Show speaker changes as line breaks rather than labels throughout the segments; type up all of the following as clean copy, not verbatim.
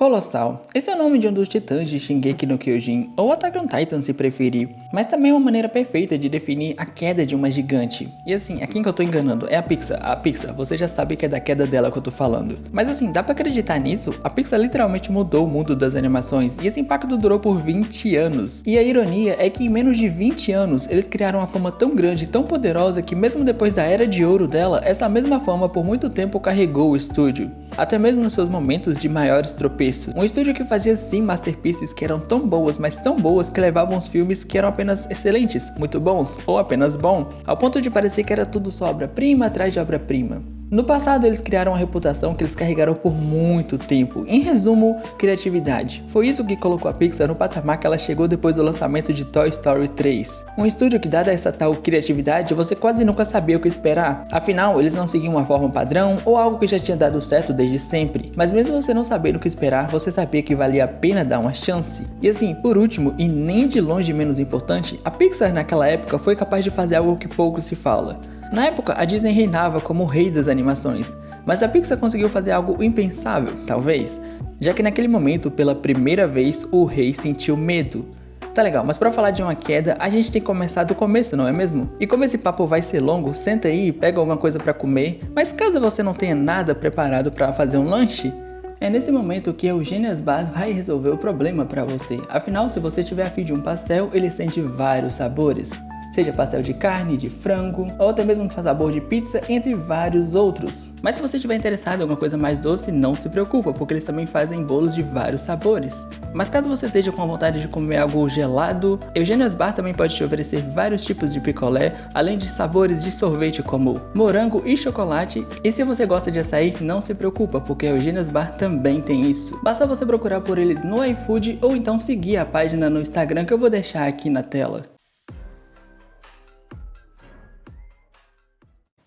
Colossal. Esse é o nome de um dos titãs de Shingeki no Kyojin, ou Attack on Titan se preferir, mas também é uma maneira perfeita de definir a queda de uma gigante. E assim, a quem que eu tô enganando? É a Pixar. A Pixar, você já sabe que é da queda dela que eu tô falando. Mas assim, dá pra acreditar nisso? A Pixar literalmente mudou o mundo das animações, e esse impacto durou por 20 anos. E a ironia é que em menos de 20 anos, eles criaram uma fama tão grande e tão poderosa que mesmo depois da era de ouro dela, essa mesma fama por muito tempo carregou o estúdio. Até mesmo nos seus momentos de maiores tropeços. Um estúdio que fazia sim masterpieces que eram tão boas, mas tão boas que levavam os filmes que eram apenas excelentes, muito bons, ou apenas bom, ao ponto de parecer que era tudo só obra-prima atrás de obra-prima. No passado eles criaram uma reputação que eles carregaram por muito tempo. Em resumo, criatividade. Foi isso que colocou a Pixar no patamar que ela chegou depois do lançamento de Toy Story 3. Um estúdio que, dada essa tal criatividade, você quase nunca sabia o que esperar. Afinal, eles não seguiam uma forma padrão ou algo que já tinha dado certo desde sempre. Mas mesmo você não sabendo o que esperar, você sabia que valia a pena dar uma chance. E assim, por último, e nem de longe menos importante, a Pixar naquela época foi capaz de fazer algo que pouco se fala. Na época, a Disney reinava como o rei das animações, mas a Pixar conseguiu fazer algo impensável, talvez, já que naquele momento, pela primeira vez, o rei sentiu medo. Tá legal, mas pra falar de uma queda, a gente tem que começar do começo, não é mesmo? E como esse papo vai ser longo, senta aí e pega alguma coisa pra comer, mas caso você não tenha nada preparado pra fazer um lanche, é nesse momento que a Eugenia's Bar vai resolver o problema pra você. Afinal, se você tiver a fim de um pastel, ele tem de vários sabores. Seja pastel de carne, de frango, ou até mesmo um sabor de pizza, entre vários outros. Mas se você estiver interessado em alguma coisa mais doce, não se preocupa, porque eles também fazem bolos de vários sabores. Mas caso você esteja com vontade de comer algo gelado, Eugenia's Bar também pode te oferecer vários tipos de picolé, além de sabores de sorvete como morango e chocolate. E se você gosta de açaí, não se preocupa, porque a Eugenia's Bar também tem isso. Basta você procurar por eles no iFood ou então seguir a página no Instagram que eu vou deixar aqui na tela.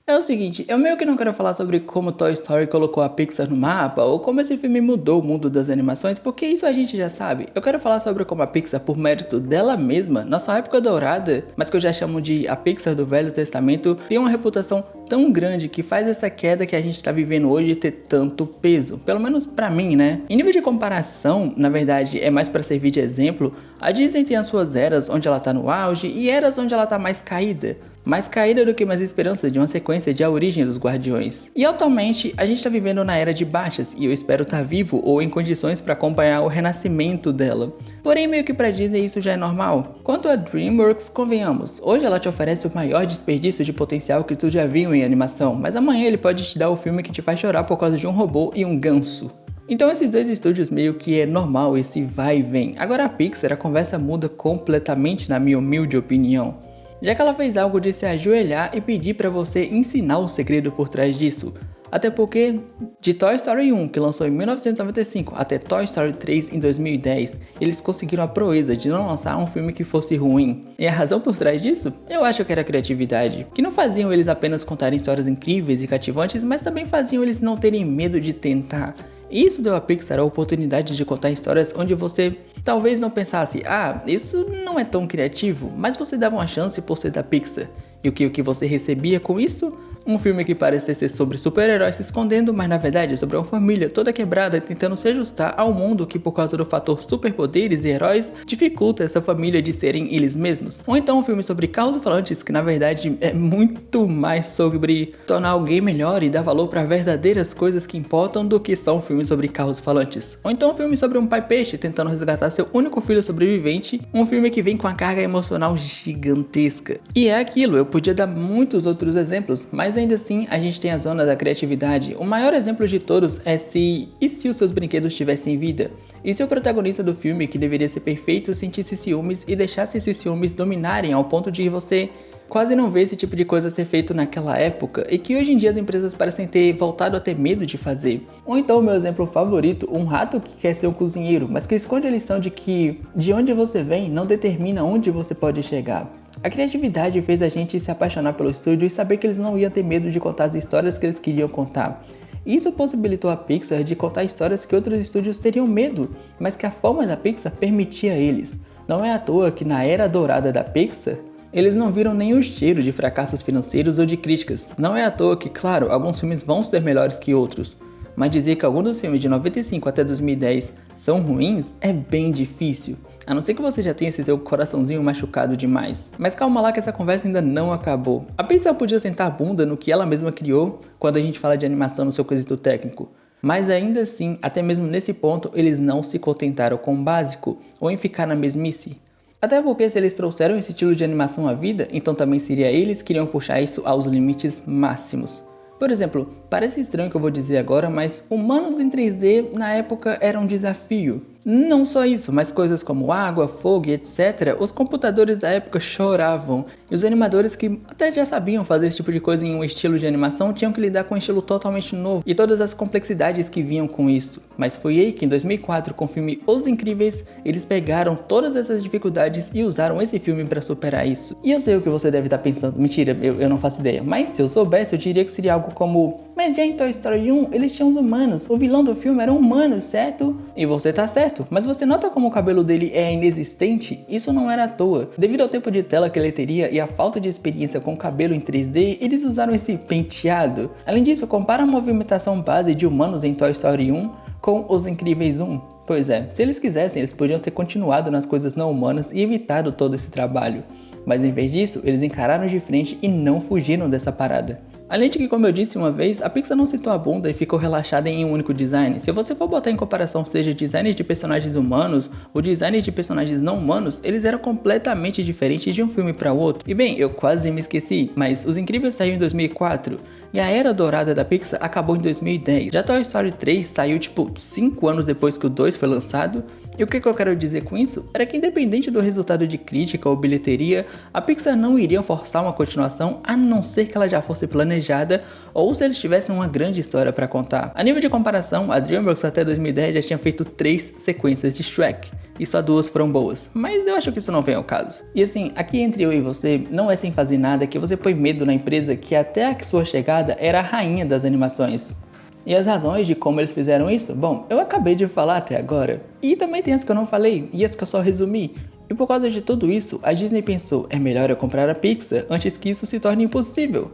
É o seguinte, eu meio que não quero falar sobre como Toy Story colocou a Pixar no mapa, ou como esse filme mudou o mundo das animações, porque isso a gente já sabe. Eu quero falar sobre como a Pixar, por mérito dela mesma, na sua época dourada, mas que eu já chamo de a Pixar do Velho Testamento, tem uma reputação tão grande que faz essa queda que a gente tá vivendo hoje ter tanto peso. Pelo menos pra mim, né? Em nível de comparação, na verdade, é mais pra servir de exemplo, a Disney tem as suas eras onde ela tá no auge e eras onde ela tá mais caída. Mais caída do que mais esperança de uma sequência de A Origem dos Guardiões. E atualmente a gente tá vivendo na era de baixas e eu espero estar vivo ou em condições para acompanhar o renascimento dela. Porém meio que pra Disney isso já é normal. Quanto a DreamWorks, convenhamos, hoje ela te oferece o maior desperdício de potencial que tu já viu em animação, mas amanhã ele pode te dar o filme que te faz chorar por causa de um robô e um ganso. Então esses dois estúdios meio que é normal esse vai e vem. Agora a Pixar, a conversa muda completamente na minha humilde opinião. Já que ela fez algo de se ajoelhar e pedir pra você ensinar o segredo por trás disso. Até porque, de Toy Story 1, que lançou em 1995, até Toy Story 3 em 2010, eles conseguiram a proeza de não lançar um filme que fosse ruim. E a razão por trás disso? Eu acho que era a criatividade, que não faziam eles apenas contarem histórias incríveis e cativantes, mas também faziam eles não terem medo de tentar. E isso deu a Pixar a oportunidade de contar histórias onde você talvez não pensasse, isso não é tão criativo, mas você dava uma chance por ser da Pixar. E o que você recebia com isso? Um filme que parecia ser sobre super-heróis se escondendo, mas na verdade é sobre uma família toda quebrada tentando se ajustar ao mundo que por causa do fator superpoderes e heróis dificulta essa família de serem eles mesmos. Ou então um filme sobre carros falantes que na verdade é muito mais sobre tornar alguém melhor e dar valor para verdadeiras coisas que importam do que só um filme sobre carros falantes. Ou então um filme sobre um pai peixe tentando resgatar seu único filho sobrevivente, um filme que vem com a carga emocional gigantesca. E é aquilo, eu podia dar muitos outros exemplos, mas ainda assim a gente tem a zona da criatividade. O maior exemplo de todos é se os seus brinquedos tivessem vida? E se o protagonista do filme, que deveria ser perfeito, sentisse ciúmes e deixasse esses ciúmes dominarem ao ponto de você quase não ver esse tipo de coisa ser feito naquela época e que hoje em dia as empresas parecem ter voltado a ter medo de fazer. Ou então o meu exemplo favorito, um rato que quer ser um cozinheiro, mas que esconde a lição de que de onde você vem não determina onde você pode chegar. A criatividade fez a gente se apaixonar pelo estúdio e saber que eles não iam ter medo de contar as histórias que eles queriam contar. Isso possibilitou a Pixar de contar histórias que outros estúdios teriam medo, mas que a forma da Pixar permitia a eles. Não é à toa que na era dourada da Pixar, eles não viram nem o cheiro de fracassos financeiros ou de críticas. Não é à toa que, claro, alguns filmes vão ser melhores que outros, mas dizer que alguns dos filmes de 95 até 2010 são ruins é bem difícil. A não ser que você já tenha esse seu coraçãozinho machucado demais. Mas calma lá que essa conversa ainda não acabou. A Pixar podia sentar a bunda no que ela mesma criou quando a gente fala de animação no seu quesito técnico. Mas ainda assim, até mesmo nesse ponto, eles não se contentaram com o básico ou em ficar na mesmice. Até porque se eles trouxeram esse estilo de animação à vida, então também seria eles que iriam puxar isso aos limites máximos. Por exemplo, parece estranho o que eu vou dizer agora, mas humanos em 3D na época era um desafio. Não só isso, mas coisas como água, fogo e etc. Os computadores da época choravam. E os animadores que até já sabiam fazer esse tipo de coisa em um estilo de animação tinham que lidar com um estilo totalmente novo e todas as complexidades que vinham com isso. Mas foi aí que em 2004, com o filme Os Incríveis, eles pegaram todas essas dificuldades e usaram esse filme para superar isso. E eu sei o que você deve estar pensando, mentira, eu não faço ideia. Mas se eu soubesse, eu diria que seria algo como: mas já em Toy Story 1, eles tinham os humanos, o vilão do filme eram humanos, certo? E você tá certo. Mas você nota como o cabelo dele é inexistente? Isso não era à toa. Devido ao tempo de tela que ele teria e a falta de experiência com cabelo em 3D, eles usaram esse penteado. Além disso, compara a movimentação base de humanos em Toy Story 1 com Os Incríveis 1. Pois é, se eles quisessem, eles podiam ter continuado nas coisas não humanas e evitado todo esse trabalho. Mas em vez disso, eles encararam de frente e não fugiram dessa parada. Além de que, como eu disse uma vez, a Pixar não sentou a bunda e ficou relaxada em um único design. Se você for botar em comparação seja design de personagens humanos ou design de personagens não humanos, eles eram completamente diferentes de um filme para outro. E bem, eu quase me esqueci, mas Os Incríveis saiu em 2004 e a era dourada da Pixar acabou em 2010. Já Toy Story 3 saiu tipo 5 anos depois que o 2 foi lançado. E o que eu quero dizer com isso? Era que independente do resultado de crítica ou bilheteria, a Pixar não iria forçar uma continuação a não ser que ela já fosse planejada ou se eles tivessem uma grande história para contar. A nível de comparação, a DreamWorks até 2010 já tinha feito 3 sequências de Shrek e só 2 foram boas, mas eu acho que isso não vem ao caso. E assim, aqui entre eu e você, não é sem fazer nada que você põe medo na empresa que até a sua chegada era a rainha das animações. E as razões de como eles fizeram isso? Bom, eu acabei de falar até agora. E também tem as que eu não falei, e as que eu só resumi. E por causa de tudo isso, a Disney pensou: é melhor eu comprar a Pixar antes que isso se torne impossível.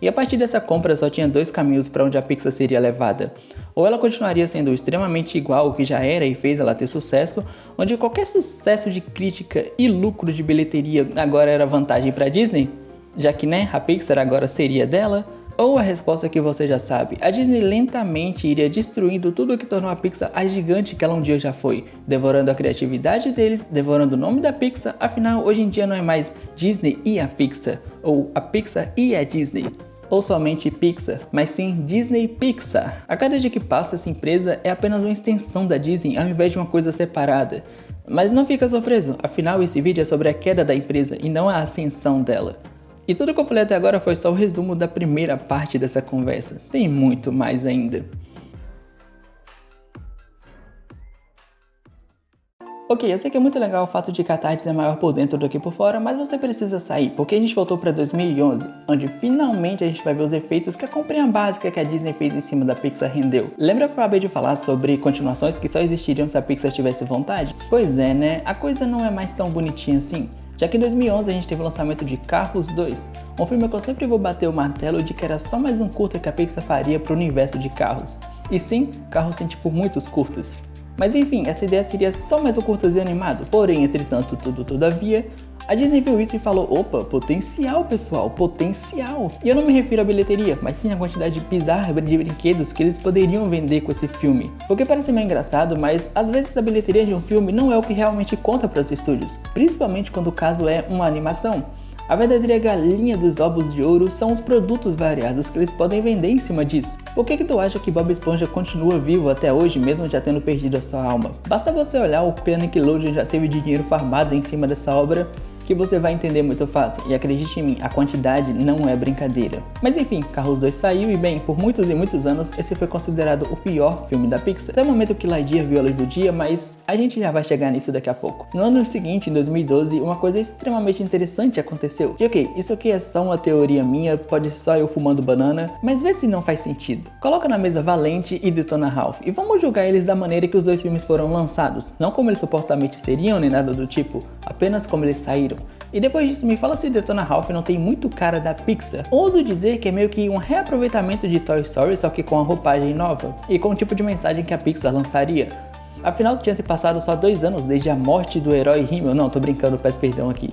E a partir dessa compra só tinha 2 caminhos para onde a Pixar seria levada. Ou ela continuaria sendo extremamente igual ao que já era e fez ela ter sucesso, onde qualquer sucesso de crítica e lucro de bilheteria agora era vantagem para a Disney, já que a Pixar agora seria dela. Ou a resposta que você já sabe, a Disney lentamente iria destruindo tudo o que tornou a Pixar a gigante que ela um dia já foi, devorando a criatividade deles, devorando o nome da Pixar, afinal hoje em dia não é mais Disney e a Pixar, ou a Pixar e a Disney, ou somente Pixar, mas sim Disney Pixar. A cada dia que passa essa empresa é apenas uma extensão da Disney ao invés de uma coisa separada. Mas não fica surpreso, afinal esse vídeo é sobre a queda da empresa e não a ascensão dela. E tudo que eu falei até agora foi só o resumo da primeira parte dessa conversa. Tem muito mais ainda. Ok, eu sei que é muito legal o fato de que a tarde é maior por dentro do que por fora, mas você precisa sair, porque a gente voltou para 2011, onde finalmente a gente vai ver os efeitos que a comprinha básica que a Disney fez em cima da Pixar rendeu. Lembra que eu acabei de falar sobre continuações que só existiriam se a Pixar tivesse vontade? Pois é, né? A coisa não é mais tão bonitinha assim. Já que em 2011 a gente teve o lançamento de Carros 2, um filme que eu sempre vou bater o martelo de que era só mais um curta que a Pixar faria pro universo de carros. E sim, Carros tem tipo muitos curtas. Mas enfim, essa ideia seria só mais um curtazinho animado, porém, entretanto, todavia, a Disney viu isso e falou: opa, potencial pessoal, potencial. E eu não me refiro à bilheteria, mas sim à quantidade bizarra de brinquedos que eles poderiam vender com esse filme. Porque parece meio engraçado, mas às vezes a bilheteria de um filme não é o que realmente conta para os estúdios, principalmente quando o caso é uma animação. A verdadeira galinha dos ovos de ouro são os produtos variados que eles podem vender em cima disso. Por que tu acha que Bob Esponja continua vivo até hoje, mesmo já tendo perdido a sua alma? Basta você olhar o que a Nickelodeon já teve de dinheiro farmado em cima dessa obra, que você vai entender muito fácil, e acredite em mim, a quantidade não é brincadeira. Mas enfim, Carros 2 saiu e bem, por muitos e muitos anos, esse foi considerado o pior filme da Pixar. Até o momento que Lightyear viu a luz do dia, mas a gente já vai chegar nisso daqui a pouco. No ano seguinte, em 2012, uma coisa extremamente interessante aconteceu. E ok, isso aqui é só uma teoria minha, pode ser só eu fumando banana, mas vê se não faz sentido. Coloca na mesa Valente e Detona Ralph, e vamos julgar eles da maneira que os dois filmes foram lançados, não como eles supostamente seriam nem nada do tipo. apenas como eles saíram. E depois disso, me fala se Detona Ralph não tem muito cara da Pixar. Ouso dizer que é meio que um reaproveitamento de Toy Story, só que com a roupagem nova e com o tipo de mensagem que a Pixar lançaria. Afinal, tinha se passado só 2 anos desde a morte do herói Himmel. Não, tô brincando, peço perdão aqui.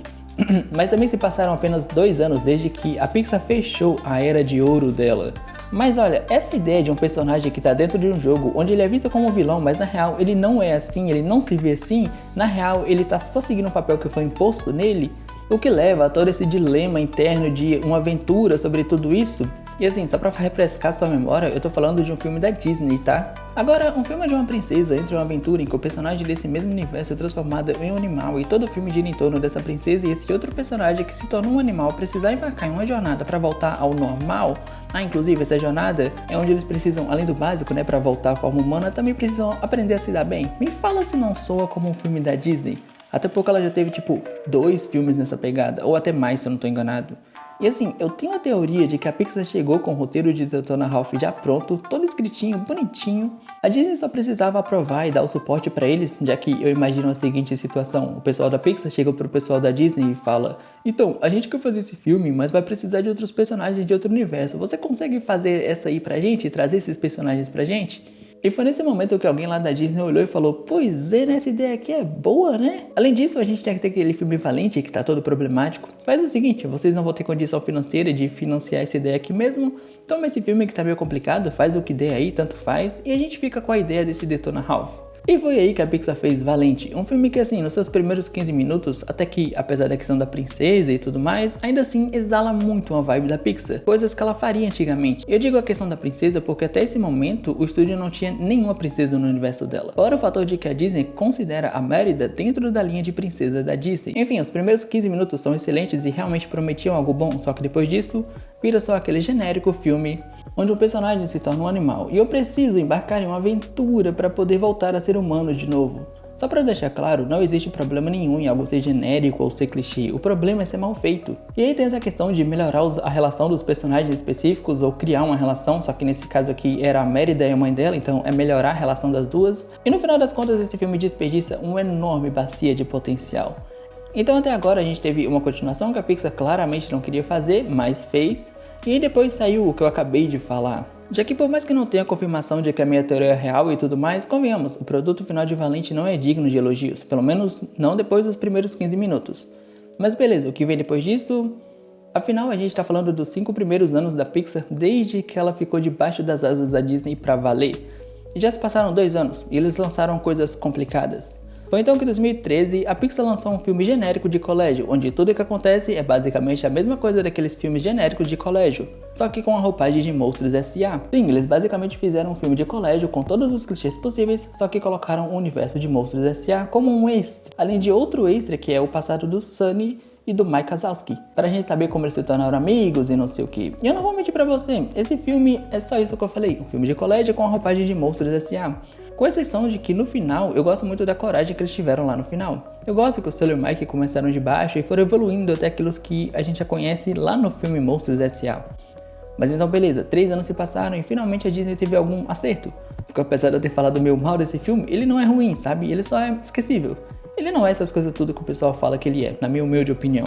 Mas também se passaram apenas 2 anos desde que a Pixar fechou a era de ouro dela. Mas olha, essa ideia de um personagem que tá dentro de um jogo onde ele é visto como um vilão, mas na real ele não é assim, ele não se vê assim, na real ele tá só seguindo um papel que foi imposto nele, o que leva a todo esse dilema interno de uma aventura sobre tudo isso. E assim, só pra refrescar sua memória, eu tô falando de um filme da Disney, tá? Agora, um filme de uma princesa entra em uma aventura em que o personagem desse mesmo universo é transformado em um animal e todo o filme gira em torno dessa princesa e esse outro personagem que se torna um animal precisar embarcar em uma jornada pra voltar ao normal. Inclusive, essa jornada é onde eles precisam, além do básico, né, pra voltar à forma humana, também precisam aprender a se dar bem. Me fala se não soa como um filme da Disney. Até porque ela já teve, tipo, 2 filmes nessa pegada, ou até mais, se eu não tô enganado. E assim, eu tenho a teoria de que a Pixar chegou com o roteiro de Detona Ralph já pronto, todo escritinho, bonitinho. A Disney só precisava aprovar e dar o suporte pra eles, já que eu imagino a seguinte situação. O pessoal da Pixar chega pro pessoal da Disney e fala: então, a gente quer fazer esse filme, mas vai precisar de outros personagens de outro universo. Você consegue fazer essa aí pra gente e trazer esses personagens pra gente? E foi nesse momento que alguém lá da Disney olhou e falou: pois é, né, essa ideia aqui é boa, né? Além disso, a gente tem que ter aquele filme Valente que tá todo problemático. Faz o seguinte, vocês não vão ter condição financeira de financiar essa ideia aqui mesmo. Toma esse filme que tá meio complicado, faz o que der aí, tanto faz. E a gente fica com a ideia desse Detona Ralph. E foi aí que a Pixar fez Valente, um filme que assim, nos seus primeiros 15 minutos, até que, apesar da questão da princesa e tudo mais, ainda assim exala muito uma vibe da Pixar, coisas que ela faria antigamente. Eu digo a questão da princesa porque até esse momento o estúdio não tinha nenhuma princesa no universo dela. Fora o fator de que a Disney considera a Mérida dentro da linha de princesa da Disney. Enfim, os primeiros 15 minutos são excelentes e realmente prometiam algo bom, só que depois disso, vira só aquele genérico filme onde o personagem se torna um animal e eu preciso embarcar em uma aventura para poder voltar a ser humano de novo. Só para deixar claro, não existe problema nenhum em algo ser genérico ou ser clichê, o problema é ser mal feito. E aí tem essa questão de melhorar a relação dos personagens específicos ou criar uma relação, só que nesse caso aqui era a Mérida e a mãe dela, então é melhorar a relação das duas. E no final das contas esse filme desperdiça uma enorme bacia de potencial. Então até agora a gente teve uma continuação que a Pixar claramente não queria fazer, mas fez. E aí depois saiu o que eu acabei de falar. Já que por mais que não tenha confirmação de que a minha teoria é real e tudo mais, convenhamos, o produto final de Valente não é digno de elogios, pelo menos não depois dos primeiros 15 minutos. Mas beleza, o que vem depois disso? Afinal, a gente tá falando dos 5 primeiros anos da Pixar desde que ela ficou debaixo das asas da Disney pra valer. E já se passaram 2 anos e eles lançaram coisas complicadas. Foi então que em 2013 a Pixar lançou um filme genérico de colégio, onde tudo o que acontece é basicamente a mesma coisa daqueles filmes genéricos de colégio, só que com a roupagem de Monstros S.A. Sim, eles basicamente fizeram um filme de colégio com todos os clichês possíveis, só que colocaram o universo de Monstros S.A. como um extra, além de outro extra que é o passado do Sunny e do Mike Wazowski, pra gente saber como eles se tornaram amigos e não sei o que. E eu não vou mentir pra você, esse filme é só isso que eu falei, um filme de colégio com a roupagem de Monstros S.A. Com exceção de que no final, eu gosto muito da coragem que eles tiveram lá no final. Eu gosto que o Sully e o Mike começaram de baixo e foram evoluindo até aquilo que a gente já conhece lá no filme Monstros S.A. Mas então beleza, 3 anos se passaram e finalmente a Disney teve algum acerto. Porque apesar de eu ter falado meio mal desse filme, ele não é ruim, sabe? Ele só é esquecível. Ele não é essas coisas tudo que o pessoal fala que ele é, na minha humilde opinião.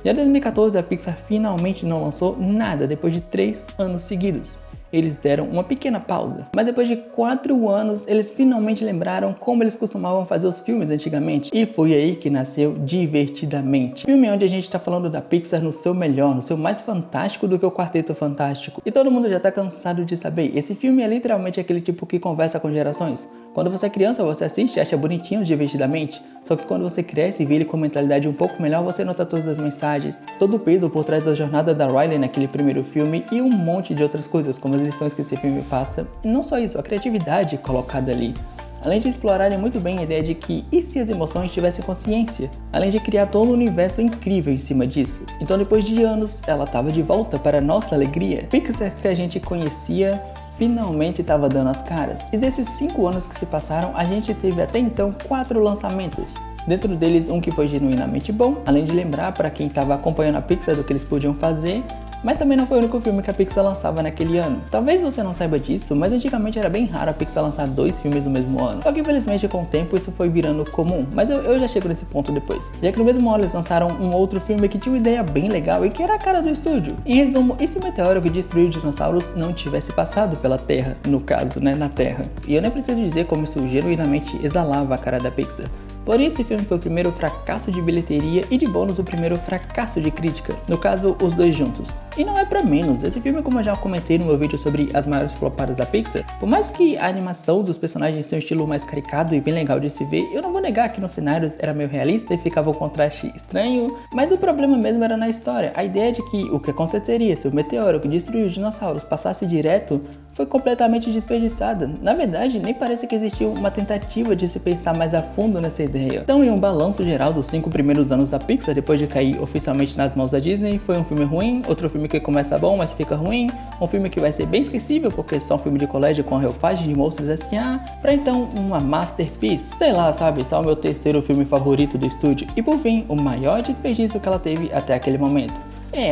Já em 2014 a Pixar finalmente não lançou nada depois de 3 anos seguidos. Eles deram uma pequena pausa, mas depois de 4 anos eles finalmente lembraram como eles costumavam fazer os filmes antigamente e foi aí que nasceu Divertidamente, filme onde a gente tá falando da Pixar no seu melhor, no seu mais fantástico do que o Quarteto Fantástico. E todo mundo já tá cansado de saber, esse filme é literalmente aquele tipo que conversa com gerações. Quando você é criança, você assiste e acha bonitinho Divertidamente, só que quando você cresce e vê ele com mentalidade um pouco melhor, você nota todas as mensagens, todo o peso por trás da jornada da Riley naquele primeiro filme e um monte de outras coisas, como as lições que esse filme passa. E não só isso, a criatividade colocada ali. Além de explorarem muito bem a ideia de que e se as emoções tivessem consciência, além de criar todo um universo incrível em cima disso. Então depois de anos, ela estava de volta para a nossa alegria. Pixar que a gente conhecia finalmente estava dando as caras. E desses 5 anos que se passaram, a gente teve até então 4 lançamentos. Dentro deles um que foi genuinamente bom, além de lembrar para quem estava acompanhando a Pixar do que eles podiam fazer, Mas também não foi o único filme que a Pixar lançava naquele ano. Talvez você não saiba disso, mas antigamente era bem raro a Pixar lançar 2 filmes no mesmo ano. Só que infelizmente com o tempo isso foi virando comum, mas eu já chego nesse ponto depois. Já que no mesmo ano eles lançaram um outro filme que tinha uma ideia bem legal e que era a cara do estúdio. Em resumo, e se o meteoro que destruiu os dinossauros não tivesse passado pela Terra, no caso, né, na Terra? E eu nem preciso dizer como isso genuinamente exalava a cara da Pixar. Porém, esse filme foi o primeiro fracasso de bilheteria e de bônus o primeiro fracasso de crítica, no caso, os dois juntos. E não é pra menos, esse filme, como eu já comentei no meu vídeo sobre as maiores flopadas da Pixar, por mais que a animação dos personagens tenha um estilo mais caricato e bem legal de se ver, eu não vou negar que nos cenários era meio realista e ficava um contraste estranho, mas o problema mesmo era na história. A ideia de que o que aconteceria se o meteoro que destruiu os dinossauros passasse direto foi completamente desperdiçada. Na verdade, nem parece que existiu uma tentativa de se pensar mais a fundo nessa ideia. Então, em um balanço geral dos 5 primeiros anos da Pixar, depois de cair oficialmente nas mãos da Disney, foi um filme ruim, outro filme que começa bom, mas fica ruim, um filme que vai ser bem esquecível, porque é só um filme de colégio com a roupagem de monstros S.A., pra então uma masterpiece, sei lá, sabe, só o meu terceiro filme favorito do estúdio, e por fim, o maior desperdício que ela teve até aquele momento.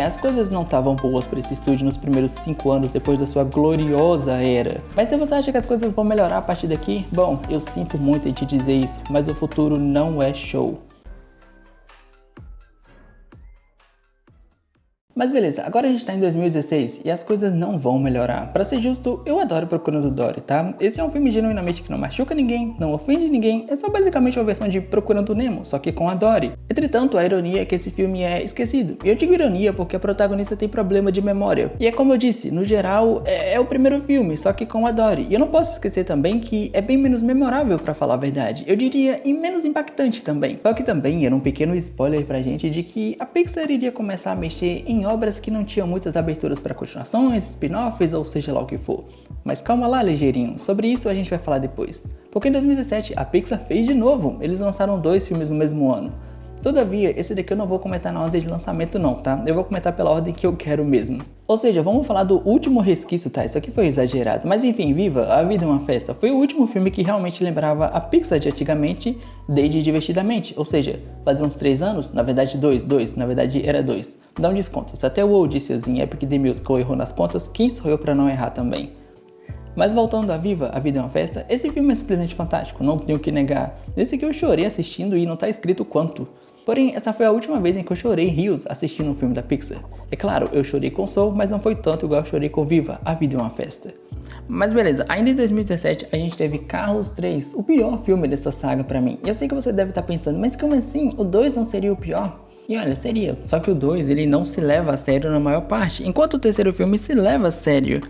As coisas não estavam boas para esse estúdio nos primeiros 5 anos depois da sua gloriosa era. Mas se você acha que as coisas vão melhorar a partir daqui, bom, eu sinto muito em te dizer isso, mas o futuro não é show. Mas beleza, agora a gente tá em 2016 e as coisas não vão melhorar. Pra ser justo, eu adoro Procurando Dory, tá? Esse é um filme genuinamente que não machuca ninguém, não ofende ninguém, é só basicamente uma versão de Procurando Nemo, só que com a Dory. Entretanto, a ironia é que esse filme é esquecido. E eu digo ironia porque a protagonista tem problema de memória. E é como eu disse, no geral, é o primeiro filme, só que com a Dory. E eu não posso esquecer também que é bem menos memorável, pra falar a verdade. Eu diria, e menos impactante também. Só que também era um pequeno spoiler pra gente de que a Pixar iria começar a mexer em obras que não tinham muitas aberturas para continuações, spin-offs ou seja lá o que for. Mas calma lá, ligeirinho, sobre isso a gente vai falar depois. Porque em 2017 a Pixar fez de novo, eles lançaram 2 filmes no mesmo ano. Todavia, esse daqui eu não vou comentar na ordem de lançamento não, tá? Eu vou comentar pela ordem que eu quero mesmo. Ou seja, vamos falar do último resquício, tá? Isso aqui foi exagerado. Mas enfim, Viva, A Vida é uma Festa foi o último filme que realmente lembrava a Pixar de antigamente, desde Divertidamente. Ou seja, fazia uns 3 anos, na verdade 2, na verdade era 2. Dá um desconto, se até o Walt disse assim, Epic The Musical errou nas contas, quem sou eu pra não errar também? Mas voltando a Viva, A Vida é uma Festa, esse filme é simplesmente fantástico, não tenho o que negar. Esse aqui eu chorei assistindo e não tá escrito quanto. Porém, essa foi a última vez em que eu chorei rios assistindo um filme da Pixar. É claro, eu chorei com Soul, mas não foi tanto igual eu chorei com Viva, A Vida é uma Festa. Mas beleza, ainda em 2017 a gente teve Carros 3, o pior filme dessa saga pra mim. E eu sei que você deve estar pensando, mas como assim? O 2 não seria o pior? E olha, seria. Só que o 2 ele não se leva a sério na maior parte, enquanto o terceiro filme se leva a sério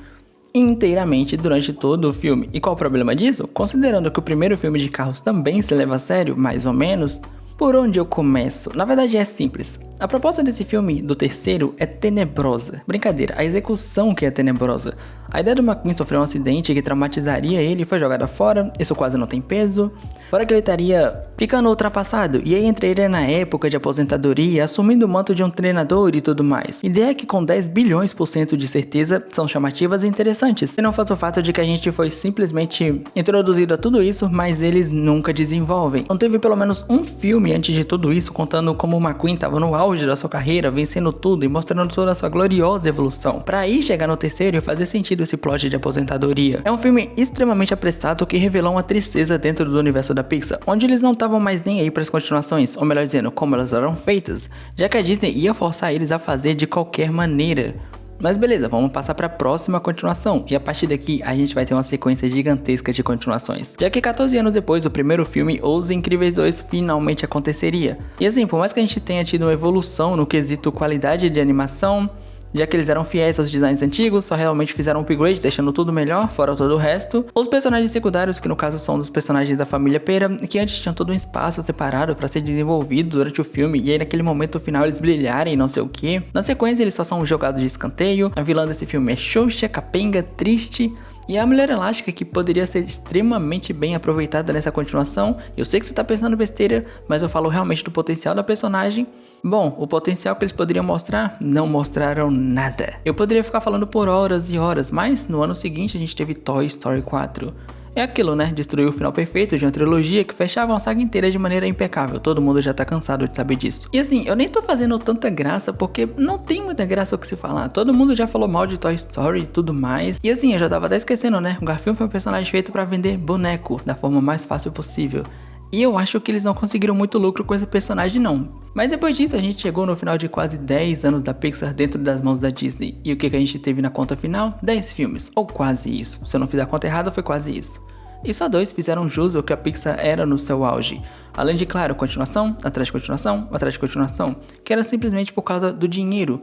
inteiramente durante todo o filme. E qual o problema disso? Considerando que o primeiro filme de Carros também se leva a sério, mais ou menos, por onde eu começo? Na verdade é simples. A proposta desse filme, do terceiro, é tenebrosa. Brincadeira, a execução que é tenebrosa. A ideia do McQueen sofrer um acidente que traumatizaria ele foi jogada fora, isso quase não tem peso. Fora que ele estaria ficando ultrapassado, e aí entraria na época de aposentadoria, assumindo o manto de um treinador e tudo mais. Ideia que com 10 bilhões por cento de certeza são chamativas e interessantes. Se não fosse o fato de que a gente foi simplesmente introduzido a tudo isso, mas eles nunca desenvolvem. Não teve pelo menos um filme antes de tudo isso, contando como o McQueen estava no auge da sua carreira, vencendo tudo e mostrando toda a sua gloriosa evolução, pra aí chegar no terceiro e fazer sentido esse plot de aposentadoria. É um filme extremamente apressado que revelou uma tristeza dentro do universo da Pixar, onde eles não estavam mais nem aí para as continuações, ou melhor dizendo, como elas eram feitas, já que a Disney ia forçar eles a fazer de qualquer maneira. Mas beleza, vamos passar para a próxima continuação, e a partir daqui a gente vai ter uma sequência gigantesca de continuações, já que 14 anos depois do primeiro filme, Os Incríveis 2 finalmente aconteceria. E assim, por mais que a gente tenha tido uma evolução no quesito qualidade de animação, já que eles eram fiéis aos designs antigos, só realmente fizeram um upgrade, deixando tudo melhor, fora todo o resto. Os personagens secundários, que no caso são dos personagens da família Pera, que antes tinham todo um espaço separado para ser desenvolvido durante o filme, e aí naquele momento final eles brilharem, não sei o que. Na sequência eles só são jogados de escanteio, a vilã desse filme é xoxa, capenga, triste. E a Mulher Elástica, que poderia ser extremamente bem aproveitada nessa continuação. Eu sei que você tá pensando besteira, mas eu falo realmente do potencial da personagem. Bom, o potencial que eles poderiam mostrar, não mostraram nada. Eu poderia ficar falando por horas e horas, mas no ano seguinte a gente teve Toy Story 4. É aquilo, né? Destruiu o final perfeito de uma trilogia que fechava uma saga inteira de maneira impecável. Todo mundo já tá cansado de saber disso. E assim, eu nem tô fazendo tanta graça porque não tem muita graça o que se falar. Todo mundo já falou mal de Toy Story e tudo mais. E assim, eu já tava até esquecendo, né? O Garfield foi um personagem feito pra vender boneco da forma mais fácil possível. E eu acho que eles não conseguiram muito lucro com esse personagem não. Mas depois disso a gente chegou no final de quase 10 anos da Pixar dentro das mãos da Disney. E o que a gente teve na conta final? 10 filmes, ou quase isso. Se eu não fizer a conta errada, foi quase isso. E só 2 fizeram jus ao que a Pixar era no seu auge. Além de, claro, continuação, atrás de continuação, atrás de continuação, que era simplesmente por causa do dinheiro,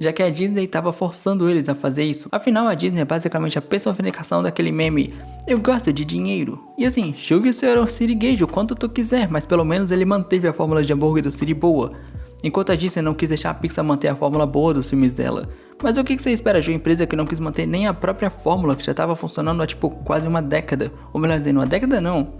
já que a Disney estava forçando eles a fazer isso. Afinal, a Disney é basicamente a personificação daquele meme, eu gosto de dinheiro. E assim, julgue o seu siriguejo quanto tu quiser, mas pelo menos ele manteve a fórmula de hambúrguer do Siri boa, enquanto a Disney não quis deixar a Pixar manter a fórmula boa dos filmes dela. Mas o que você espera de uma empresa que não quis manter nem a própria fórmula que já estava funcionando há tipo quase uma década? Ou melhor dizendo, uma década não,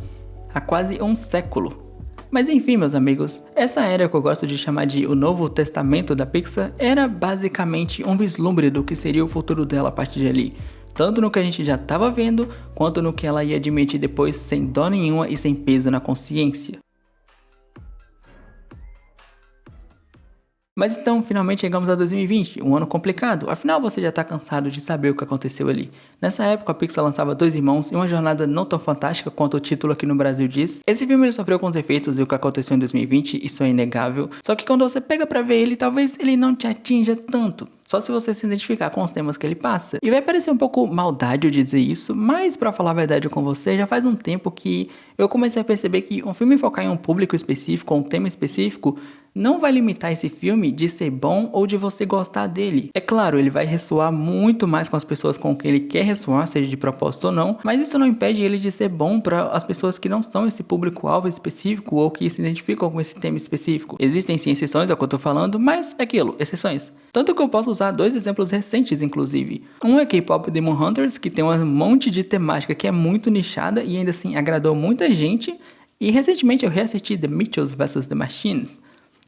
há quase um século. Mas enfim, meus amigos, essa era que eu gosto de chamar de o Novo Testamento da Pixar era basicamente um vislumbre do que seria o futuro dela a partir de ali. Tanto no que a gente já estava vendo, quanto no que ela ia admitir depois sem dó nenhuma e sem peso na consciência. Mas então, finalmente chegamos a 2020, um ano complicado, afinal você já tá cansado de saber o que aconteceu ali. Nessa época a Pixar lançava Dois Irmãos e uma jornada não tão fantástica quanto o título aqui no Brasil diz. Esse filme ele sofreu com os efeitos e o que aconteceu em 2020, isso é inegável, só que quando você pega pra ver ele, talvez ele não te atinja tanto. Só se você se identificar com os temas que ele passa. E vai parecer um pouco maldade eu dizer isso, mas pra falar a verdade com você, já faz um tempo que eu comecei a perceber que um filme focar em um público específico, ou um tema específico, não vai limitar esse filme de ser bom ou de você gostar dele. É claro, ele vai ressoar muito mais com as pessoas com quem ele quer ressoar, seja de propósito ou não, mas isso não impede ele de ser bom para as pessoas que não são esse público-alvo específico ou que se identificam com esse tema específico. Existem sim exceções ao que eu tô falando, mas é aquilo, exceções. Tanto que eu posso usar 2 exemplos recentes, inclusive. Um é K-Pop Demon Hunters, que tem um monte de temática que é muito nichada e ainda assim agradou muita gente. E recentemente eu reassisti The Mitchells vs The Machines,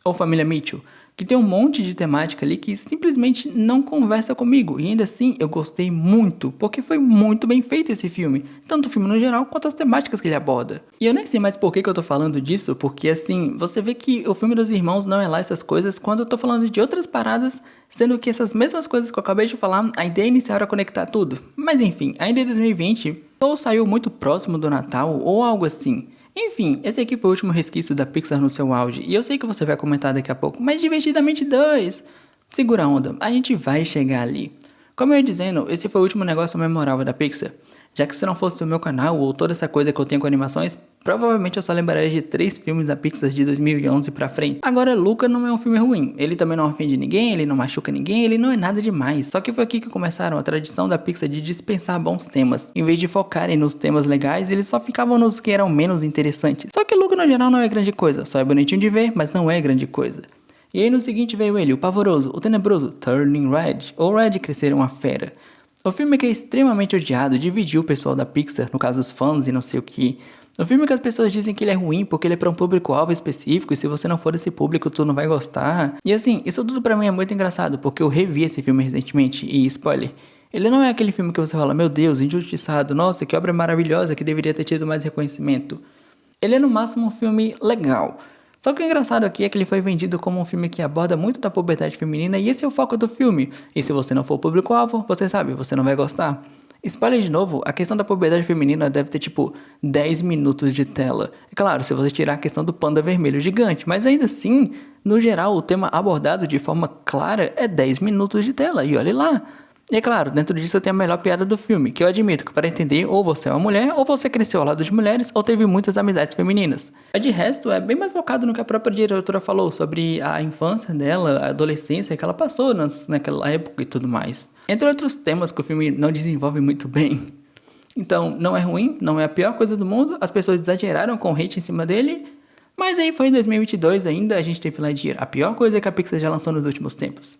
ou Família Mitchell, que tem um monte de temática ali que simplesmente não conversa comigo. E ainda assim eu gostei muito, porque foi muito bem feito esse filme. Tanto o filme no geral, quanto as temáticas que ele aborda. E eu nem sei mais por que eu tô falando disso, porque assim, você vê que o filme dos irmãos não é lá essas coisas, quando eu tô falando de outras paradas, sendo que essas mesmas coisas que eu acabei de falar, a ideia inicial era conectar tudo. Mas enfim, ainda em 2020, ou saiu muito próximo do Natal, ou algo assim. Enfim, esse aqui foi o último resquício da Pixar no seu auge, e eu sei que você vai comentar daqui a pouco, mas Divertidamente 2, segura a onda, a gente vai chegar ali. Como eu ia dizendo, esse foi o último negócio memorável da Pixar, já que se não fosse o meu canal ou toda essa coisa que eu tenho com animações, provavelmente eu só lembraria de 3 filmes da Pixar de 2011 pra frente. Agora, Luca não é um filme ruim, ele também não ofende ninguém, ele não machuca ninguém, ele não é nada demais. Só que foi aqui que começaram a tradição da Pixar de dispensar bons temas. Em vez de focarem nos temas legais, eles só ficavam nos que eram menos interessantes. Só que Luca no geral não é grande coisa, só é bonitinho de ver, mas não é grande coisa. E aí no seguinte veio ele, o pavoroso, o tenebroso, Turning Red, ou Red Crescer uma Fera. O filme que é extremamente odiado, dividiu o pessoal da Pixar, no caso os fãs e não sei o que. O filme que as pessoas dizem que ele é ruim porque ele é pra um público-alvo específico e se você não for desse público tu não vai gostar. E assim, isso tudo pra mim é muito engraçado porque eu revi esse filme recentemente e spoiler, ele não é aquele filme que você fala, meu Deus, injustiçado, nossa, que obra maravilhosa que deveria ter tido mais reconhecimento. Ele é no máximo um filme legal. Só que o engraçado aqui é que ele foi vendido como um filme que aborda muito da puberdade feminina e esse é o foco do filme. E se você não for o público-alvo, você sabe, você não vai gostar. Spoiler de novo, a questão da puberdade feminina deve ter tipo 10 minutos de tela. É claro, se você tirar a questão do panda vermelho gigante, mas ainda assim, no geral, o tema abordado de forma clara é 10 minutos de tela, e olhe lá. E é claro, dentro disso tem a melhor piada do filme, que eu admito que para entender, ou você é uma mulher, ou você cresceu ao lado de mulheres, ou teve muitas amizades femininas. Mas de resto, é bem mais focado no que a própria diretora falou sobre a infância dela, a adolescência que ela passou naquela época e tudo mais. Entre outros temas que o filme não desenvolve muito bem. Então, não é ruim, não é a pior coisa do mundo, as pessoas exageraram com o hate em cima dele, mas aí foi em 2022 ainda, a gente teve lá de a pior coisa que a Pixar já lançou nos últimos tempos.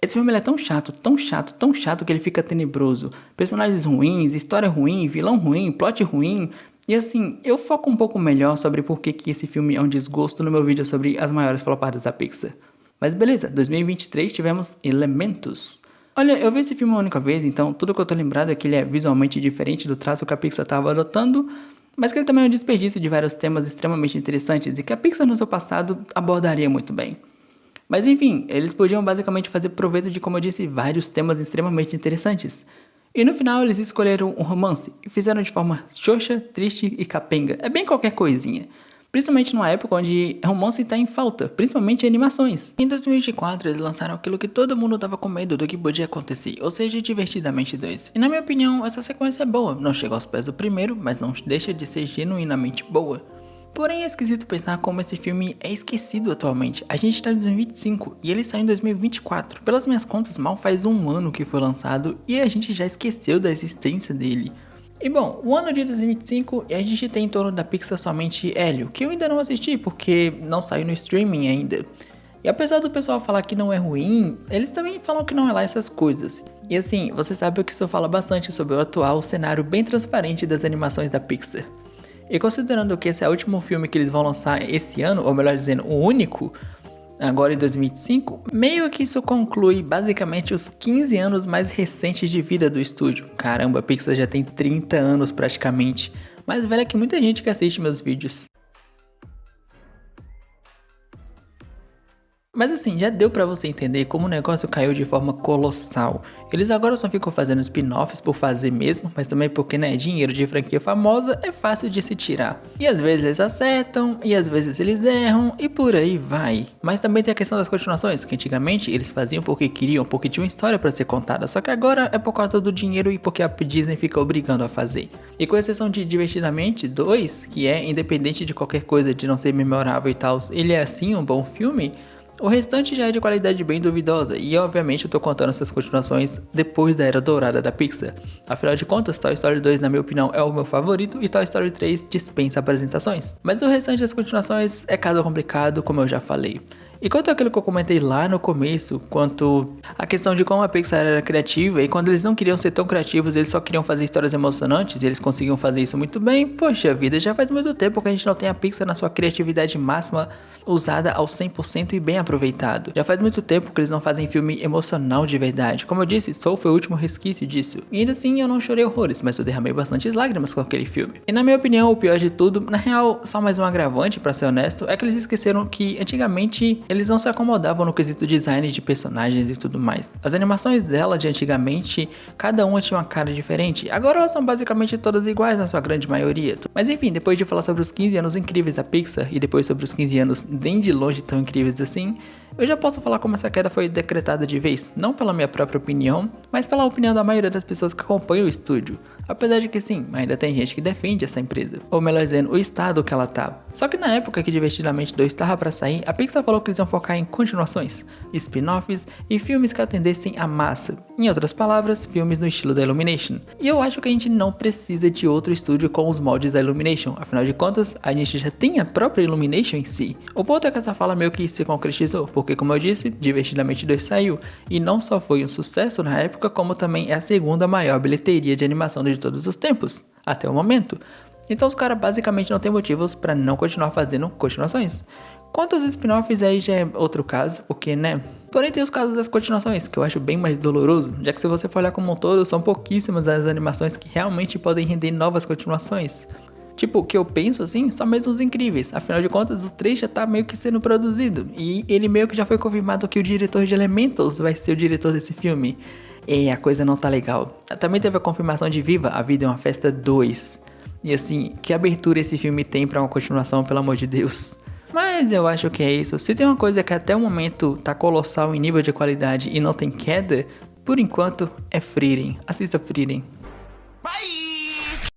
Esse filme ele é tão chato, tão chato, tão chato que ele fica tenebroso. Personagens ruins, história ruim, vilão ruim, plot ruim. E assim, eu foco um pouco melhor sobre por que esse filme é um desgosto no meu vídeo sobre as maiores flopadas da Pixar. Mas beleza, 2023 tivemos Elementos. Olha, eu vi esse filme uma única vez, então tudo que eu tô lembrado é que ele é visualmente diferente do traço que a Pixar estava adotando, mas que ele também é um desperdício de vários temas extremamente interessantes e que a Pixar no seu passado abordaria muito bem. Mas enfim, eles podiam basicamente fazer proveito de, como eu disse, vários temas extremamente interessantes. E no final eles escolheram um romance e fizeram de forma xoxa, triste e capenga. É bem qualquer coisinha. Principalmente numa época onde romance está em falta, principalmente em animações. Em 2024 eles lançaram aquilo que todo mundo tava com medo do que podia acontecer, ou seja, Divertidamente 2. E na minha opinião, essa sequência é boa, não chega aos pés do primeiro, mas não deixa de ser genuinamente boa. Porém é esquisito pensar como esse filme é esquecido atualmente. A gente tá em 2025 e ele saiu em 2024. Pelas minhas contas, mal faz um ano que foi lançado e a gente já esqueceu da existência dele. E bom, o ano de 2025 a gente tem em torno da Pixar somente Hélio, que eu ainda não assisti porque não saiu no streaming ainda. E apesar do pessoal falar que não é ruim, eles também falam que não é lá essas coisas. E assim, você sabe que isso fala bastante sobre o atual cenário bem transparente das animações da Pixar. E considerando que esse é o último filme que eles vão lançar esse ano, ou melhor dizendo, o único, agora em 2025, meio que isso conclui basicamente os 15 anos mais recentes de vida do estúdio. Caramba, a Pixar já tem 30 anos praticamente, mais velha que muita gente que assiste meus vídeos. Mas assim, já deu pra você entender como o negócio caiu de forma colossal. Eles agora só ficam fazendo spin-offs por fazer mesmo, mas também porque, né, dinheiro de franquia famosa é fácil de se tirar. E às vezes eles acertam, e às vezes eles erram, e por aí vai. Mas também tem a questão das continuações, que antigamente eles faziam porque queriam, porque tinha uma história pra ser contada, só que agora é por causa do dinheiro e porque a Disney fica obrigando a fazer. E com exceção de Divertidamente 2, que é independente de qualquer coisa de não ser memorável e tal, ele é assim um bom filme. O restante já é de qualidade bem duvidosa, e obviamente eu tô contando essas continuações depois da era dourada da Pixar. Afinal de contas, Toy Story 2 na minha opinião é o meu favorito e Toy Story 3 dispensa apresentações. Mas o restante das continuações é caso complicado, como eu já falei. E quanto àquilo que eu comentei lá no começo, quanto à questão de como a Pixar era criativa, e quando eles não queriam ser tão criativos, eles só queriam fazer histórias emocionantes, e eles conseguiam fazer isso muito bem, poxa vida, já faz muito tempo que a gente não tem a Pixar na sua criatividade máxima, usada ao 100% e bem aproveitado. Já faz muito tempo que eles não fazem filme emocional de verdade. Como eu disse, Soul foi o último resquício disso. E ainda assim eu não chorei horrores, mas eu derramei bastantes lágrimas com aquele filme. E na minha opinião, o pior de tudo, na real, só mais um agravante pra ser honesto, é que eles esqueceram que antigamente eles não se acomodavam no quesito design de personagens e tudo mais. As animações dela de antigamente, cada uma tinha uma cara diferente. Agora elas são basicamente todas iguais na sua grande maioria. Mas enfim, depois de falar sobre os 15 anos incríveis da Pixar e depois sobre os 15 anos nem de longe tão incríveis assim, eu já posso falar como essa queda foi decretada de vez, não pela minha própria opinião, mas pela opinião da maioria das pessoas que acompanham o estúdio. Apesar de que sim, ainda tem gente que defende essa empresa, ou melhor dizendo, o estado que ela tá. Só que na época que Divertidamente 2 estava pra sair, a Pixar falou que eles iam focar em continuações, spin-offs e filmes que atendessem a massa. Em outras palavras, filmes no estilo da Illumination. E eu acho que a gente não precisa de outro estúdio com os moldes da Illumination, afinal de contas, a gente já tem a própria Illumination em si. O ponto é que essa fala meio que se concretizou, porque como eu disse, Divertidamente 2 saiu, e não só foi um sucesso na época, como também é a segunda maior bilheteria de animação de todos os tempos, até o momento. Então os caras basicamente não tem motivos pra não continuar fazendo continuações. Quanto aos spin-offs aí já é outro caso, porque né? Porém tem os casos das continuações, que eu acho bem mais doloroso, já que se você for olhar como um todo, são pouquíssimas as animações que realmente podem render novas continuações. Tipo, o que eu penso assim, só mesmo os incríveis. Afinal de contas, o 3 já tá meio que sendo produzido. E ele meio que já foi confirmado que o diretor de Elementals vai ser o diretor desse filme. E a coisa não tá legal. Também teve a confirmação de Viva, A Vida é uma Festa 2. E assim, que abertura esse filme tem pra uma continuação, pelo amor de Deus. Mas eu acho que é isso. Se tem uma coisa que até o momento tá colossal em nível de qualidade e não tem queda, por enquanto é Frieren. Assista Frieren. Bye!